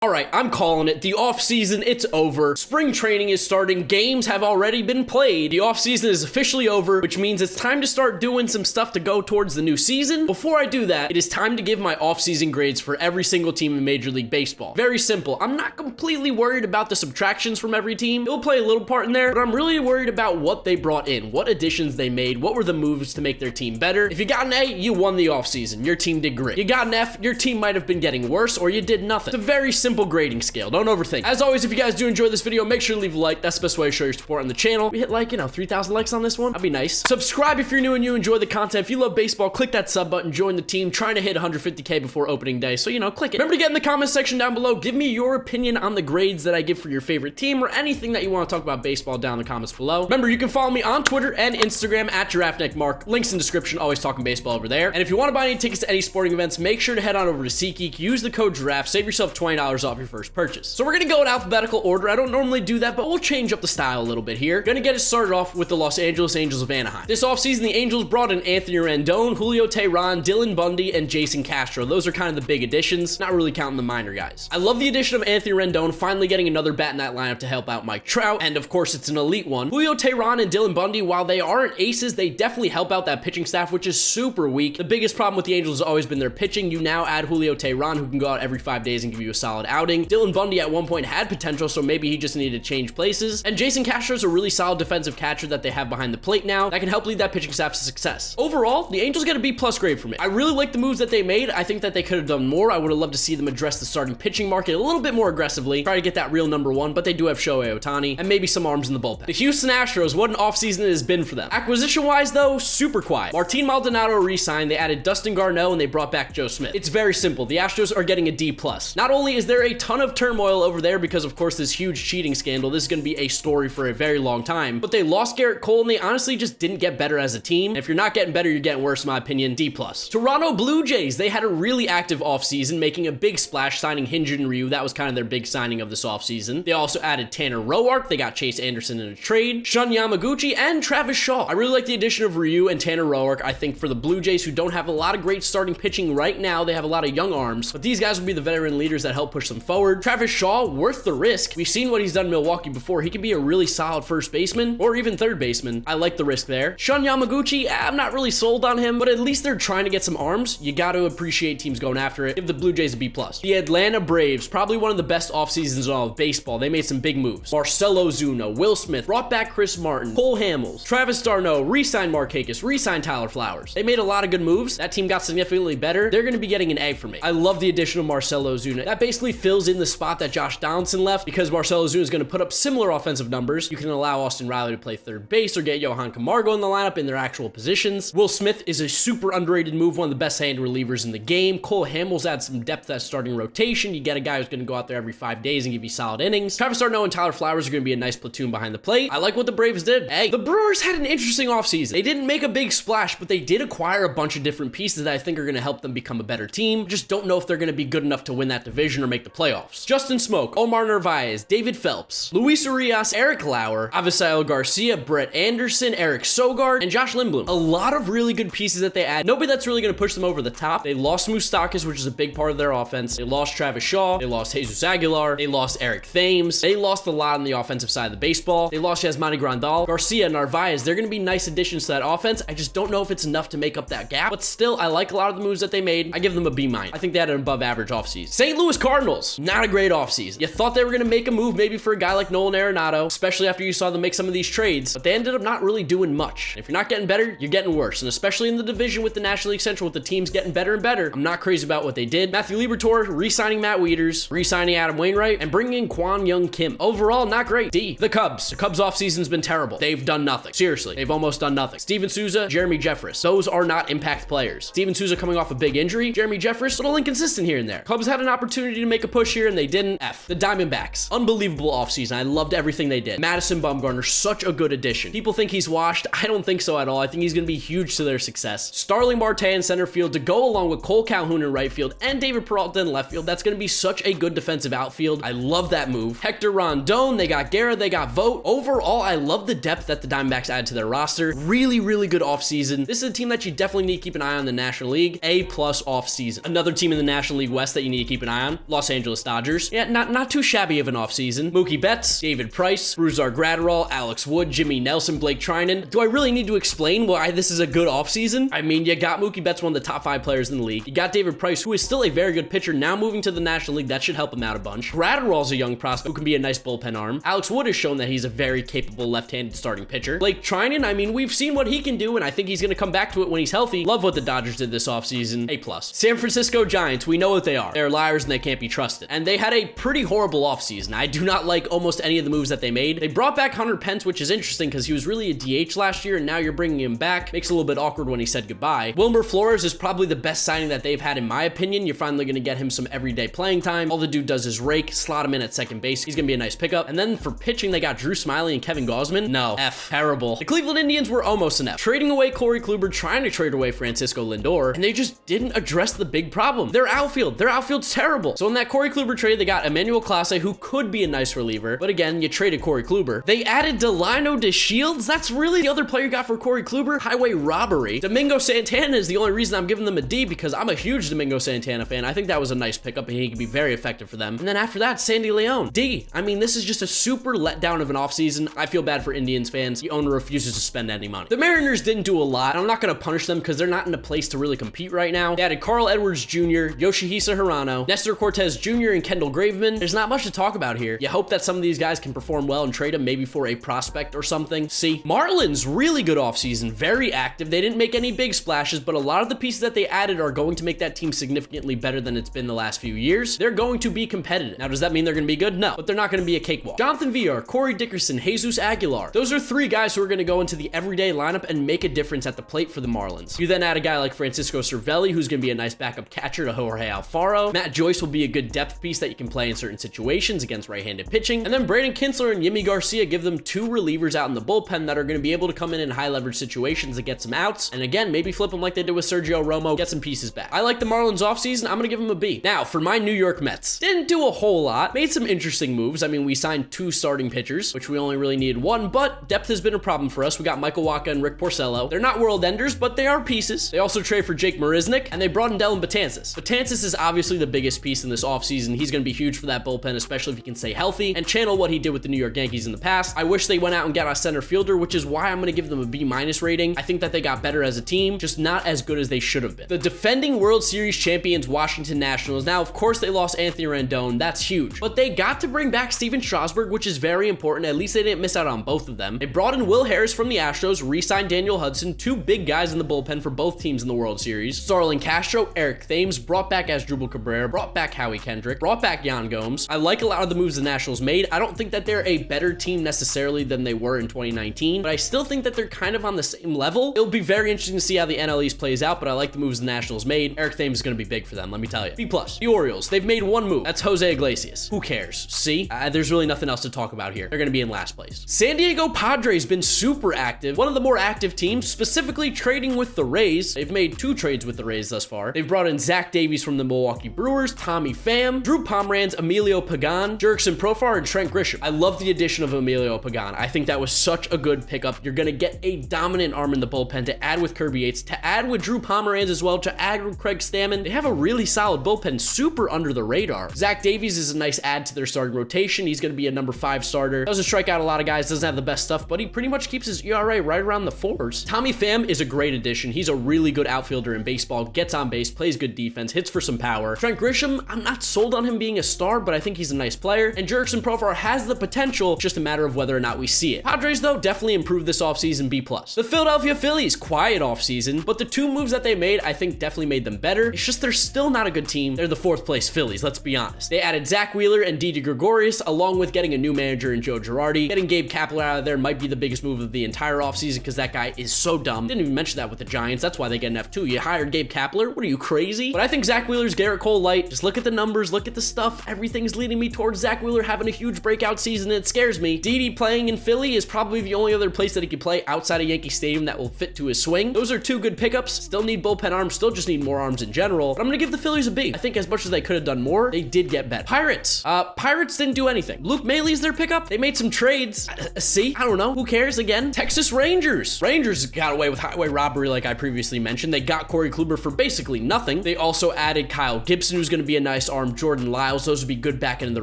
All right, I'm calling it. The offseason, it's over. Spring training is starting. Games have already been played. The offseason is officially over, which means it's time to start doing some stuff to go towards the new season. Before I do that, it is time to give my offseason grades for every single team in Major League Baseball. Very simple. I'm not completely worried about the subtractions from every team. It'll play a little part in there, but I'm really worried about what they brought in, what additions they made, what were the moves to make their team better. If you got an A, you won the offseason. Your team did great. You got an F, your team might have been getting worse, or you did nothing. It's a very simple grading scale. Don't overthink. As always, if you guys do enjoy this video, make sure to leave a like. That's the best way to show your support on the channel. We hit 3,000 likes on this one. That'd be nice. Subscribe if you're new and you enjoy the content. If you love baseball, click that sub button, join the team. Trying to hit 150K before opening day. So, click it. Remember to get in the comment section down below. Give me your opinion on the grades that I give for your favorite team or anything that you want to talk about baseball down in the comments below. Remember, you can follow me on Twitter and Instagram at GiraffeNeckMarc. Links in the description. Always talking baseball over there. And if you want to buy any tickets to any sporting events, make sure to head on over to SeatGeek. Use the code Giraffe. Save yourself $20 off your first purchase. So we're going to go in alphabetical order. I don't normally do that, but we'll change up the style a little bit here. Gonna get it started off with the Los Angeles Angels of Anaheim. This offseason, the Angels brought in Anthony Rendon, Julio Teheran, Dylan Bundy, and Jason Castro. Those are kind of the big additions, not really counting the minor guys. I love the addition of Anthony Rendon, finally getting another bat in that lineup to help out Mike Trout, and of course, it's an elite one. Julio Teheran and Dylan Bundy, while they aren't aces, they definitely help out that pitching staff, which is super weak. The biggest problem with the Angels has always been their pitching. You now add Julio Teheran, who can go out every 5 days and give you a solid outing. Dylan Bundy at one point had potential, so maybe he just needed to change places. And Jason Castro is a really solid defensive catcher that they have behind the plate now that can help lead that pitching staff to success. Overall, the Angels get a B+ grade from it. I really like the moves that they made. I think that they could have done more. I would have loved to see them address the starting pitching market a little bit more aggressively, try to get that real number one, but they do have Shohei Ohtani and maybe some arms in the bullpen. The Houston Astros, what an offseason it has been for them. Acquisition-wise, though, super quiet. Martin Maldonado re-signed, they added Dustin Garneau, and they brought back Joe Smith. It's very simple. The Astros are getting a D+. Not only is there a ton of turmoil over there because, of course, this huge cheating scandal, this is going to be a story for a very long time, but they lost Garrett Cole, and they honestly just didn't get better as a team. And if you're not getting better, you're getting worse, in my opinion. D+. Toronto Blue Jays, they had a really active offseason, making a big splash, signing Hyunjin Ryu. That was kind of their big signing of this offseason. They also added Tanner Roark. They got Chase Anderson in a trade, Shun Yamaguchi, and Travis Shaw. I really like the addition of Ryu and Tanner Roark. I think for the Blue Jays, who don't have a lot of great starting pitching right now, they have a lot of young arms, but these guys will be the veteran leaders that help push them forward. Travis Shaw, worth the risk. We've seen what he's done in Milwaukee before. He can be a really solid first baseman or even third baseman. I like the risk there. Shun Yamaguchi, I'm not really sold on him, but at least they're trying to get some arms. You got to appreciate teams going after it. Give the Blue Jays a B+. The Atlanta Braves, probably one of the best off seasons in all of baseball. They made some big moves. Marcell Ozuna, Will Smith, brought back Chris Martin, Cole Hamels, Travis d'Arnaud, re-signed Markakis, re-signed Tyler Flowers. They made a lot of good moves. That team got significantly better. They're going to be getting an A for me. I love the addition of Marcell Ozuna. That basically fills in the spot that Josh Donaldson left because Marcell Ozuna is going to put up similar offensive numbers. You can allow Austin Riley to play third base or get Johan Camargo in the lineup in their actual positions. Will Smith is a super underrated move, one of the best hand relievers in the game. Cole Hamels adds some depth to that starting rotation. You get a guy who's going to go out there every 5 days and give you solid innings. Travis d'Arnaud and Tyler Flowers are going to be a nice platoon behind the plate. I like what the Braves did. Hey, the Brewers had an interesting offseason. They didn't make a big splash, but they did acquire a bunch of different pieces that I think are going to help them become a better team. Just don't know if they're going to be good enough to win that division or make the playoffs. Justin Smoke, Omar Narvaez, David Phelps, Luis Urias, Eric Lauer, Avisail Garcia, Brett Anderson, Eric Sogard, and Josh Lindblom. A lot of really good pieces that they add. Nobody that's really going to push them over the top. They lost Moustakas, which is a big part of their offense. They lost Travis Shaw. They lost Jesus Aguilar. They lost Eric Thames. They lost a lot on the offensive side of the baseball. They lost Yasmani Grandal, Garcia, Narvaez. They're going to be nice additions to that offense. I just don't know if it's enough to make up that gap, but still, I like a lot of the moves that they made. I give them a B-. I think they had an above average offseason. St. Louis Cardinals, not a great offseason. You thought they were going to make a move maybe for a guy like Nolan Arenado, especially after you saw them make some of these trades, but they ended up not really doing much. If you're not getting better, you're getting worse, and especially in the division with the National League Central with the teams getting better and better, I'm not crazy about what they did. Matthew Liberatore, re-signing Matt Wieters, re-signing Adam Wainwright, and bringing in Kwon Young Kim. Overall, not great. D. The Cubs. The Cubs offseason's been terrible. They've done nothing. Seriously, they've almost done nothing. Steven Souza, Jeremy Jeffress. Those are not impact players. Steven Souza coming off a big injury. Jeremy Jeffress, a little inconsistent here and there. Cubs had an opportunity to make a push here, and they didn't. F. The Diamondbacks. Unbelievable offseason. I loved everything they did. Madison Bumgarner, such a good addition. People think he's washed. I don't think so at all. I think he's going to be huge to their success. Starling Marte in center field to go along with Cole Calhoun in right field and David Peralta in left field. That's going to be such a good defensive outfield. I love that move. Hector Rondon, they got Guerra, they got Vogt. Overall, I love the depth that the Diamondbacks add to their roster. Really, really good offseason. This is a team that you definitely need to keep an eye on in the National League. A+ offseason. Another team in the National League West that you need to keep an eye on, Los Los Angeles Dodgers. Yeah, not too shabby of an offseason. Mookie Betts, David Price, Brusar Gratterall, Alex Wood, Jimmy Nelson, Blake Trinan. Do I really need to explain why this is a good offseason? I mean, you got Mookie Betts, one of the top 5 players in the league. You got David Price, who is still a very good pitcher, now moving to the National League. That should help him out a bunch. Gratterall's a young prospect who can be a nice bullpen arm. Alex Wood has shown that he's a very capable left-handed starting pitcher. Blake Trinan, I mean, we've seen what he can do, and I think he's going to come back to it when he's healthy. Love what the Dodgers did this offseason. A+. San Francisco Giants, we know what they are. They're liars and they can't be trusted. And they had a pretty horrible offseason. I do not like almost any of the moves that they made. They brought back Hunter Pence, which is interesting because he was really a DH last year, and now you're bringing him back. Makes it a little bit awkward when he said goodbye. Wilmer Flores is probably the best signing that they've had, in my opinion. You're finally going to get him some everyday playing time. All the dude does is rake, slot him in at second base. He's going to be a nice pickup. And then for pitching, they got Drew Smyly and Kevin Gausman. No, F. Terrible. The Cleveland Indians were almost an F. Trading away Corey Kluber, trying to trade away Francisco Lindor, and they just didn't address the big problem. Their outfield's terrible. So in that Corey Kluber trade, they got Emmanuel Clase, who could be a nice reliever, but again, you traded Corey Kluber. They added Delino DeShields. That's really the other player you got for Corey Kluber. Highway robbery. Domingo Santana is the only reason I'm giving them a D, because I'm a huge Domingo Santana fan. I think that was a nice pickup, and he can be very effective for them. And then after that, Sandy Leon. D. I mean, this is just a super letdown of an offseason. I feel bad for Indians fans. The owner refuses to spend any money. The Mariners didn't do a lot. I'm not going to punish them because they're not in a place to really compete right now. They added Carl Edwards Jr., Yoshihisa Hirano, Nestor Cortez Jr., and Kendall Graveman. There's not much to talk about here. You hope that some of these guys can perform well and trade them maybe for a prospect or something. C. Marlins, really good offseason, very active. They didn't make any big splashes, but a lot of the pieces that they added are going to make that team significantly better than it's been the last few years. They're going to be competitive. Now, does that mean they're going to be good? No, but they're not going to be a cakewalk. Jonathan Villar, Corey Dickerson, Jesus Aguilar. Those are 3 guys who are going to go into the everyday lineup and make a difference at the plate for the Marlins. You then add a guy like Francisco Cervelli, who's going to be a nice backup catcher to Jorge Alfaro. Matt Joyce will be a good depth piece that you can play in certain situations against right-handed pitching. And then Braden Kinsler and Yimi Garcia give them 2 relievers out in the bullpen that are going to be able to come in high leverage situations and get some outs. And again, maybe flip them like they did with Sergio Romo, get some pieces back. I like the Marlins offseason. I'm going to give them a B. Now, for my New York Mets, didn't do a whole lot, made some interesting moves. I mean, we signed 2 starting pitchers, which we only really needed 1, but depth has been a problem for us. We got Michael Wacha and Rick Porcello. They're not world enders, but they are pieces. They also trade for Jake Marisnick, and they brought in Dylan Betances. Betances is obviously the biggest piece in this offseason. He's going to be huge for that bullpen, especially if he can stay healthy and channel what he did with the New York Yankees in the past. I wish they went out and got a center fielder, which is why I'm going to give them a B- rating. I think that they got better as a team, just not as good as they should have been. The defending World Series champions Washington Nationals. Now, of course, they lost Anthony Rendon. That's huge. But they got to bring back Steven Strasburg, which is very important. At least they didn't miss out on both of them. They brought in Will Harris from the Astros, re-signed Daniel Hudson, 2 big guys in the bullpen for both teams in the World Series. Starlin Castro, Eric Thames, brought back Asdrubal Cabrera, brought back Howie Kendrick, brought back Yan Gomes. I like a lot of the moves the Nationals made. I don't think that they're a better team necessarily than they were in 2019, but I still think that they're kind of on the same level. It'll be very interesting to see how the NL East plays out, but I like the moves the Nationals made. Eric Thames is going to be big for them, let me tell you. B+. The Orioles, they've made 1 move. That's Jose Iglesias. Who cares? See? There's really nothing else to talk about here. They're going to be in last place. San Diego Padres been super active. One of the more active teams, specifically trading with the Rays. They've made 2 trades with the Rays thus far. They've brought in Zach Davies from the Milwaukee Brewers, Tommy Pham, Drew Pomeranz, Emilio Pagan, Jurickson Profar, and Trent Grisham. I love the addition of Emilio Pagan. I think that was such a good pickup. You're going to get a dominant arm in the bullpen to add with Kirby Yates, to add with Drew Pomeranz as well, to add with Craig Stammen. They have a really solid bullpen, super under the radar. Zach Davies is a nice add to their starting rotation. He's going to be a number 5 starter. Doesn't strike out a lot of guys, doesn't have the best stuff, but he pretty much keeps his ERA right around the 4s. Tommy Pham is a great addition. He's a really good outfielder in baseball, gets on base, plays good defense, hits for some power. Trent Grisham, I'm not sold on him being a star, but I think he's a nice player. And Jurickson Profar has the potential, just a matter of whether or not we see it. Padres, though, definitely improved this offseason, B+. The Philadelphia Phillies, quiet offseason, but the 2 moves that they made, I think definitely made them better. It's just they're still not a good team. They're the 4th place Phillies, let's be honest. They added Zach Wheeler and Didi Gregorius, along with getting a new manager in Joe Girardi. Getting Gabe Kapler out of there might be the biggest move of the entire offseason because that guy is so dumb. Didn't even mention that with the Giants. That's why they get an F2. You hired Gabe Kapler? What are you, crazy? But I think Zach Wheeler's Garrett Cole light. Just look at the numbers, look at the stuff. Everything's leading me towards Zach Wheeler having a huge breakout season, and it scares me. Didi playing in Philly is probably the only other place that he could play outside of Yankee Stadium that will fit to his swing. Those are 2 good pickups. Still need bullpen arms, still just need more arms in general. But I'm gonna give the Phillies a B. I think as much as they could have done more, they did get better. Pirates. Pirates didn't do anything. Luke Mailey's their pickup. They made some trades. See? I don't know. Who cares again? Texas Rangers. Rangers got away with highway robbery like I previously mentioned. They got Corey Kluber for basically nothing. They also added Kyle Gibson, who's going to be a nice arm arm Jordan Lyles. Those would be good back end of the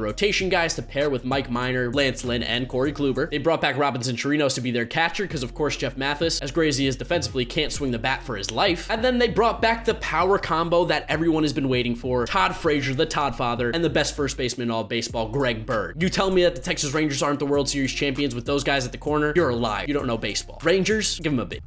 rotation guys to pair with Mike Minor, Lance Lynn, and Corey Kluber. They brought back Robinson Chirinos to be their catcher because, of course, Jeff Mathis, as great as he is defensively, can't swing the bat for his life. And then they brought back the power combo that everyone has been waiting for. Todd Frazier, the Todd Father, and the best first baseman in all of baseball, Greg Bird. You tell me that the Texas Rangers aren't the World Series champions with those guys at the corner, you're a liar. You don't know baseball. Rangers, give them a bit.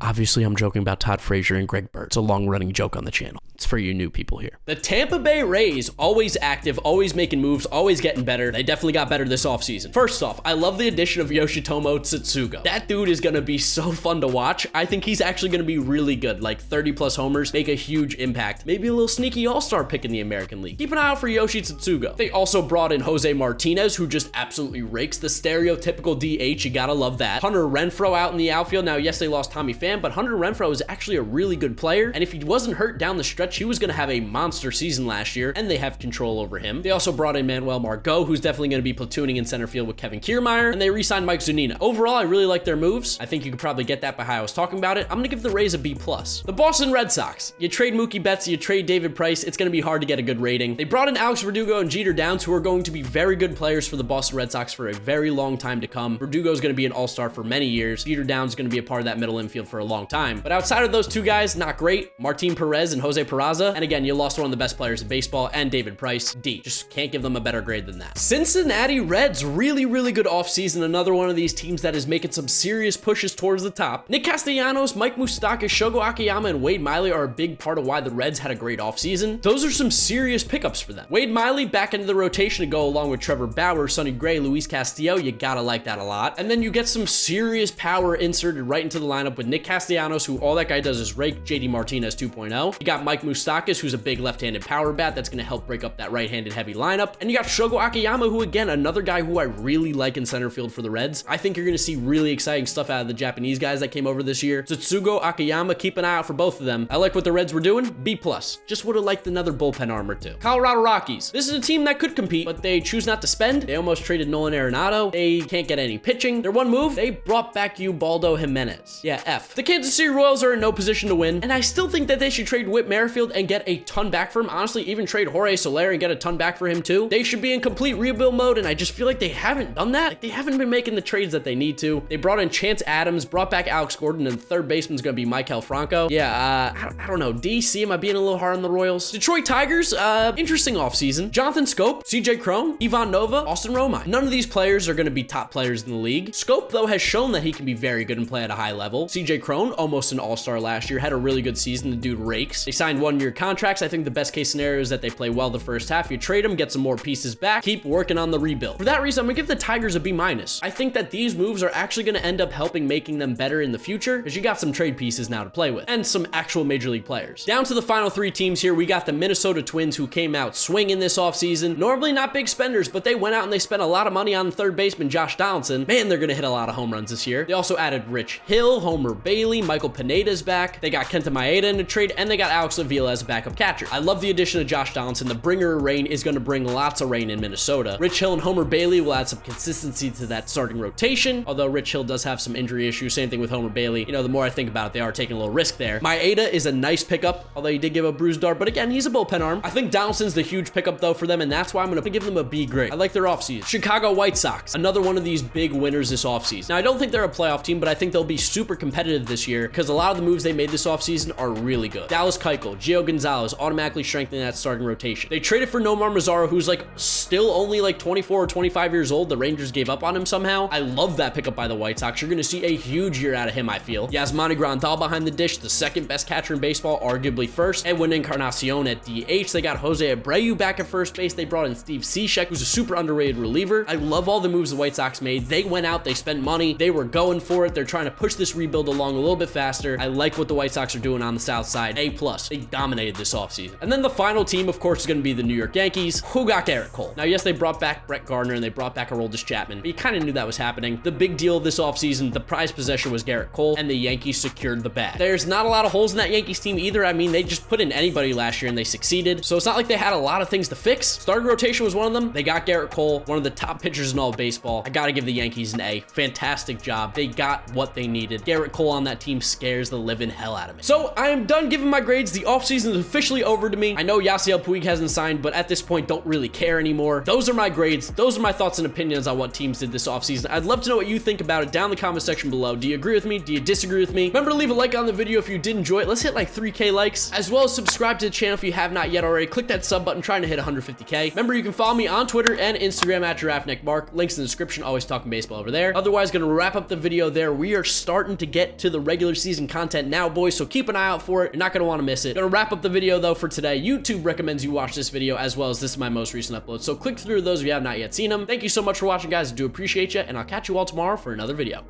Obviously, I'm joking about Todd Frazier and Greg Bird. It's a long-running joke on the channel. It's for you new people here. The Tampa Bay Rays, always active, always making moves, always getting better. They definitely got better this offseason. First off, I love the addition of Yoshitomo Tsutsugo. That dude is going to be so fun to watch. I think he's actually going to be really good, like 30-plus homers, make a huge impact. Maybe a little sneaky all-star pick in the American League. Keep an eye out for Yoshi Tsutsugo. They also brought in Jose Martinez, who just absolutely rakes the stereotypical DH. You gotta love that. Hunter Renfroe out in the outfield. Now, yes, they lost Tommy Pham, but Hunter Renfroe is actually a really good player, and if he wasn't hurt down the stretch, he was going to have a monster season last year, and they have control over him. They also brought in Manuel Margot, who's definitely going to be platooning in center field with Kevin Kiermaier, and they re-signed Mike Zunino. Overall, I really like their moves. I think you could probably get that by how I was talking about it. I'm going to give the Rays a B+. The Boston Red Sox. You trade Mookie Betts, you trade David Price, it's going to be hard to get a good rating. They brought in Alex Verdugo and Jeter Downs, who are going to be very good players for the Boston Red Sox for a very long time to come. Verdugo is going to be an all-star for many years. Jeter Downs is going to be a part of that middle infield for a long time. But outside of those two guys, not great. Martin Perez and Jose Peraza. And again, you lost one of the best players in baseball, and David Price, D. Just can't give them a better grade than that. Cincinnati Reds, really, really good offseason. Another one of these teams that is making some serious pushes towards the top. Nick Castellanos, Mike Moustakas, Shogo Akiyama, and Wade Miley are a big part of why the Reds had a great offseason. Those are some serious pickups for them. Wade Miley back into the rotation to go along with Trevor Bauer, Sonny Gray, Luis Castillo. You gotta like that a lot. And then you get some serious power inserted right into the lineup with Nick Castellanos, who all that guy does is rake. JD Martinez 2.0. You got Mike Moustakas, who's a big left-handed power bat that's going to help break up that right-handed heavy lineup. And you got Shogo Akiyama, who again, another guy who I really like in center field for the Reds. I think you're going to see really exciting stuff out of the Japanese guys that came over this year. Tsutsugo, Akiyama, keep an eye out for both of them. I like what the Reds were doing. B+. Just would have liked another bullpen arm or two. Colorado Rockies. This is a team that could compete, but they choose not to spend. They almost traded Nolan Arenado. They can't get any pitching. Their one move, they brought back Ubaldo Jimenez. Yeah, F. The Kansas City Royals are in no position to win, and I still think that they should trade Whit Merrifield and get a ton back for him. Honestly, even trade Jorge Soler and get a ton back for him too. They should be in complete rebuild mode, and I just feel like they haven't done that. Like, they haven't been making the trades that they need to. They brought in Chance Adams, brought back Alex Gordon, and the third baseman's gonna be Maikel Franco. Yeah, I don't know. DC, am I being a little hard on the Royals? Detroit Tigers, interesting offseason. Jonathan Scope, CJ Cron, Ivan Nova, Austin Romine. None of these players are gonna be top players in the league. Scope, though, has shown that he can be very good and play at a high level. CJ Cron, almost an all-star last year, had a really good season. The dude rakes. They signed one-year contracts. I think the best case scenario is that they play well the first half. You trade them, get some more pieces back, keep working on the rebuild. For that reason, I'm gonna give the Tigers a B-. I think that these moves are actually gonna end up helping making them better in the future, because you got some trade pieces now to play with, and some actual major league players. Down to the final three teams here, we got the Minnesota Twins, who came out swinging this offseason. Normally not big spenders, but they went out and they spent a lot of money on third baseman Josh Donaldson. Man, they're gonna hit a lot of home runs this year. They also added Rich Hill, Homer Bailey, Michael Pineda's back. They got Kenta Maeda in a trade, and they got Alex Avila as a backup catcher. I love the addition of Josh Donaldson. The bringer of rain is going to bring lots of rain in Minnesota. Rich Hill and Homer Bailey will add some consistency to that starting rotation, although Rich Hill does have some injury issues. Same thing with Homer Bailey. You know, the more I think about it, they are taking a little risk there. Maeda is a nice pickup, although he did give up bruised dart, but again, he's a bullpen arm. I think Donaldson's the huge pickup, though, for them, and that's why I'm going to give them a B grade. I like their offseason. Chicago White Sox, another one of these big winners this offseason. Now, I don't think they're a playoff team, but I think they'll be super competitive this year because a lot of the moves they made this offseason are really good. Dallas Keuchel, Gio Gonzalez, automatically strengthening that starting rotation. They traded for Nomar Mazara, who's like still only like 24 or 25 years old. The Rangers gave up on him somehow. I love that pickup by the White Sox. You're going to see a huge year out of him, I feel. Yasmani Grandal behind the dish, the second best catcher in baseball, arguably first. Edwin Encarnacion at DH. They got Jose Abreu back at first base. They brought in Steve Cishek, who's a super underrated reliever. I love all the moves the White Sox made. They went out, they spent money, they were going for it. They're trying to push this rebuild along a little bit faster. I like what the White Sox are doing on the South side. A+. They dominated this offseason. And then the final team, of course, is going to be the New York Yankees, who got Garrett Cole. Now, yes, they brought back Brett Gardner and they brought back Aroldis Chapman, but you kind of knew that was happening. The big deal of this offseason, the prize possession was Garrett Cole, and the Yankees secured the bag. There's not a lot of holes in that Yankees team either. I mean, they just put in anybody last year and they succeeded. So it's not like they had a lot of things to fix. Starting rotation was one of them. They got Garrett Cole, one of the top pitchers in all of baseball. I got to give the Yankees an A. Fantastic job. They got what they needed. Garrett Cole on on that team scares the living hell out of me. So I am done giving my grades. The offseason is officially over to me. I know Yasiel Puig hasn't signed, but at this point, don't really care anymore. Those are my grades. Those are my thoughts and opinions on what teams did this offseason. I'd love to know what you think about it down in the comment section below. Do you agree with me? Do you disagree with me? Remember to leave a like on the video if you did enjoy it. Let's hit like 3K likes, as well as subscribe to the channel if you have not yet already. Click that sub button, trying to hit 150K. Remember, you can follow me on Twitter and Instagram at GiraffeNeckMarc. Links in the description. Always talking baseball over there. Otherwise, gonna wrap up the video there. We are starting to get to the regular season content now, boys, so keep an eye out for it. You're not gonna want to miss it. Gonna wrap up the video though for today. YouTube recommends you watch this video, as well as this is my most recent upload, so click through those if you have not yet seen them. Thank you so much for watching, guys. I do appreciate you, and I'll catch you all tomorrow for another video.